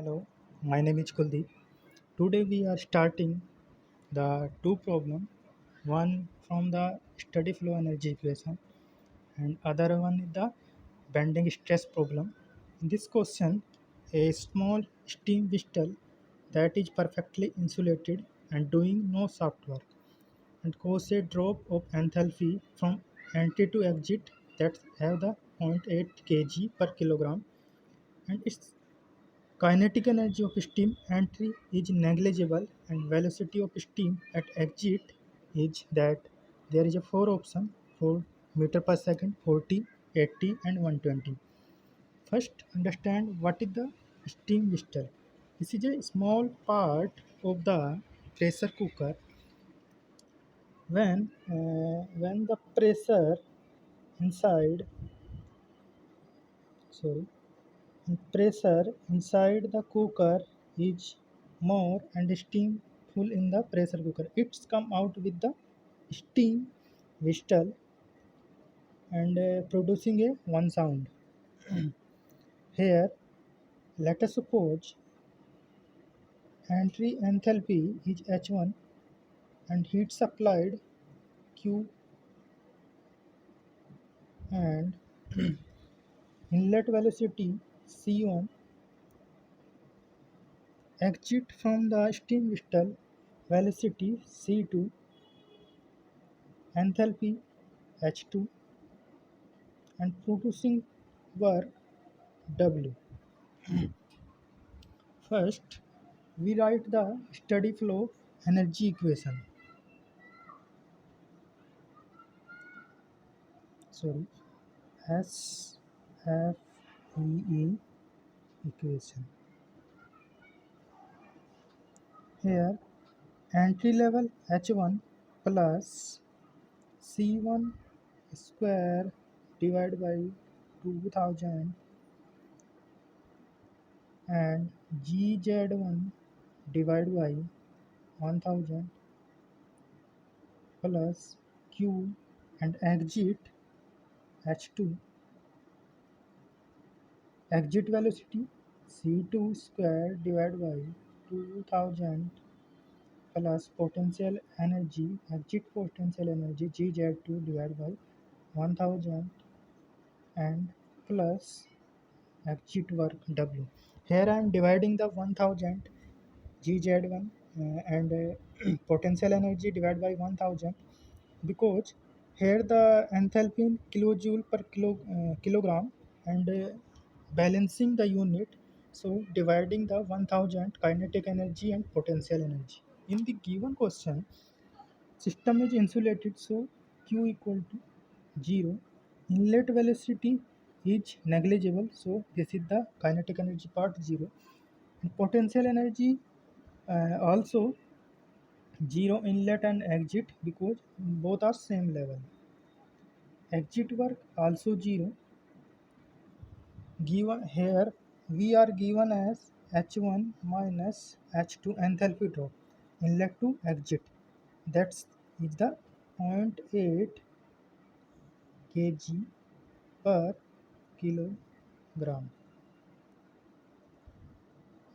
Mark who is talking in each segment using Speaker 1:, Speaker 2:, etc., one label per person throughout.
Speaker 1: Hello, my name is Kuldeep. Today we are starting the two problem, one from the steady flow energy equation and other one is the bending stress problem. In this question, a small steam whistle that is perfectly insulated and doing no soft work and cause a drop of enthalpy from entry to exit that have the 0.8 kg per kilogram and its kinetic energy of steam entry is negligible and velocity of steam at exit is that there is a four option for meter per second 40, 80 and 120. First understand what is the steam whistle. This is a small part of the pressure cooker when the inside sorry pressure inside the cooker is more and steam full in the pressure cooker. It's come out with the steam whistle and producing a one sound. Here, let us suppose entry enthalpy is H1 and heat supplied Q and inlet velocity C1, exit from the steam whistle velocity C2, enthalpy H2 and producing work W. First, we write the steady flow energy equation. Sorry, SFEE equation. Here, entry level H1 plus C1 square divided by 2000 and GZ1 divided by 1000 plus Q and exit H2 exit velocity C2 square divided by 2000 plus potential energy exit potential energy GZ2 divided by 1000 and plus exit work W. Here I am dividing the 1000 GZ1 and potential energy divided by 1000 because here the enthalpy in kilojoule per kilogram and balancing the unit, so dividing the 1000 kinetic energy and potential energy. In the given question, system is insulated, so Q equal to 0. Inlet velocity is negligible, so this is the kinetic energy part 0. And potential energy also 0 inlet and exit because both are same level. Exit work also 0. Given here we are given as H1 minus H2 enthalpy drop inlet to exit. That's is the 0.8 kg per kilogram.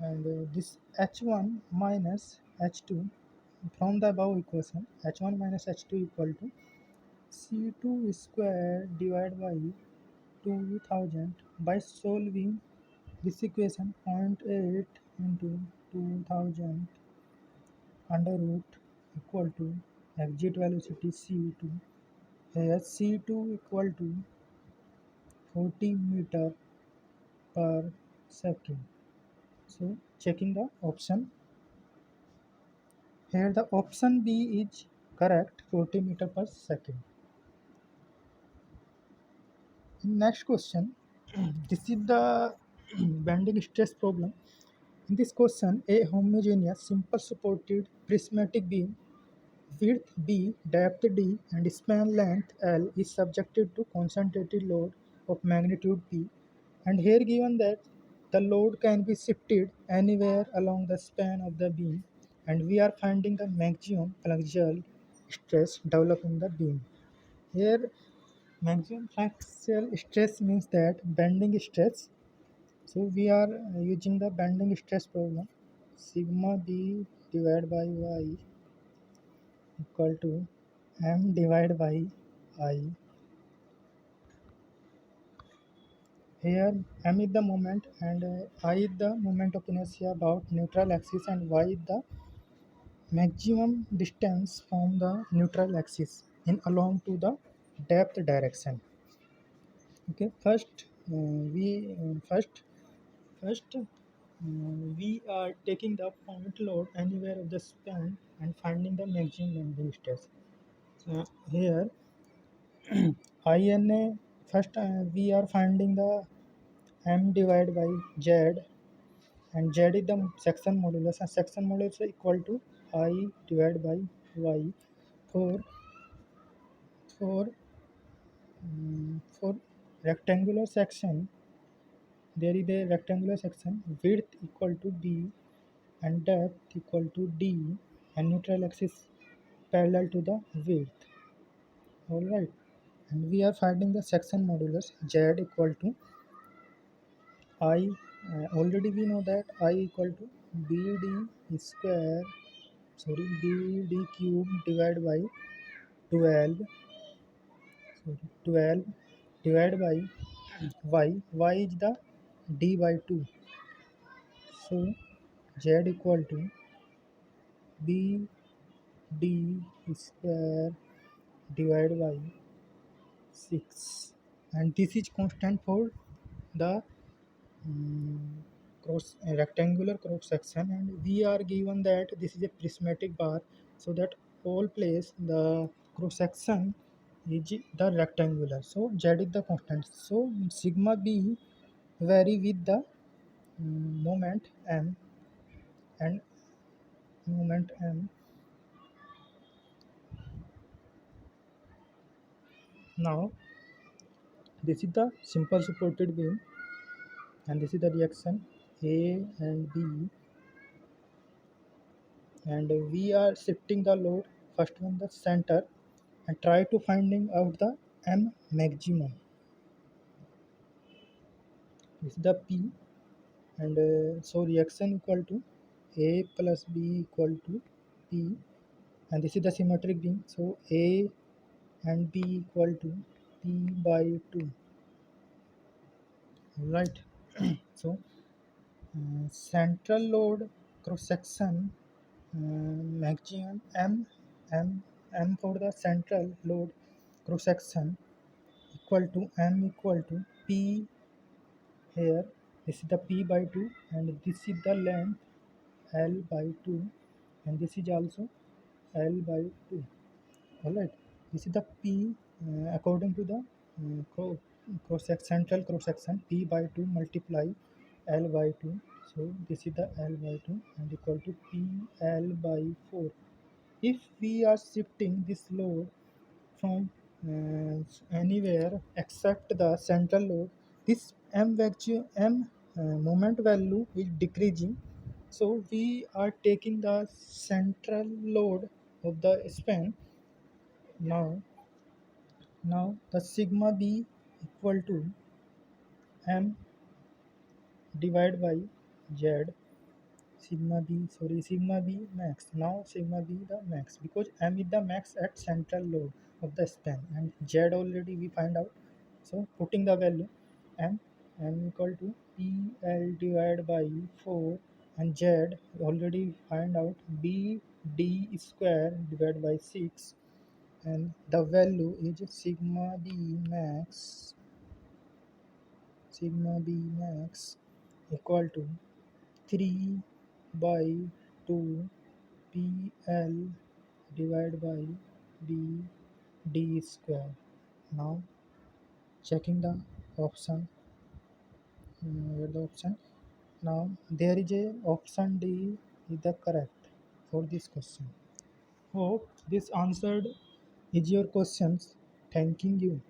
Speaker 1: And this H1 minus H2 from the above equation, H1 minus H2 equal to C2 square divided by 2000. By solving this equation, 0.8 into 2000 under root equal to exit velocity C2. Here C2 equal to 40 meter per second. So checking the option. Here the option B is correct, 40 meter per second. Next question. This is the bending stress problem. In this question, a homogeneous, simple supported prismatic beam, width B, depth D, and span length L is subjected to concentrated load of magnitude P. And here given that the load can be shifted anywhere along the span of the beam, and we are finding the maximum flexural stress developed in the beam. Here, maximum flexural stress means that bending stress So we are using the bending stress problem. Sigma b divided by y equal to m divided by I. Here m is the moment and I is the moment of inertia about neutral axis, and y is the maximum distance from the neutral axis in along to the depth direction. Okay, we are taking the point load anywhere of the span and finding the maximum bending stress. Here INA, first we are finding the m divided by z, and z is the section modulus, and section modulus is equal to I divided by y. For for mm, for rectangular section, there is a rectangular section, width equal to b and depth equal to d, and neutral axis parallel to the width. All right, and we are finding the section modulus z equal to I. Already we know that I equal to bd square, bd cube divided by 12, 12 divided by y is the d by 2. So z equal to bd square divided by 6, and this is constant for the cross rectangular cross section, and we are given that this is a prismatic bar, so that all place the cross section is the rectangular, so z is the constant. So sigma b vary with the moment m, and moment m. Now this is the simple supported beam, and this is the reaction a and b, and we are shifting the load first on the center and try to finding out the m maximum. This is the p, and so reaction equal to a plus b equal to p, and this is the symmetric beam, so a and b equal to p by 2. Right. So central load cross section, maximum m m for the central load cross section equal to m equal to p. Here this is the p by 2, and this is the length l by 2, and this is also l by 2. All right, this is the p according to the central cross section, p by 2 multiply l by 2. So this is the l by 2 and equal to p l by 4. If we are shifting this load from anywhere except the central load, this m value, moment value is decreasing. So we are taking the central load of the span. Now now the sigma b equal to m divided by z. Sigma b max. Now sigma b the max, because m is the max at central load of the span, and z already we find out. So putting the value m, equal to p l divided by 4, and z already find out b d square divided by 6, and the value is sigma b max equal to 3 by 2 PL divided by B D square. Now checking the option, where the option. Now there is a option D is the correct for this question. Hope this answered is your questions. Thanking you.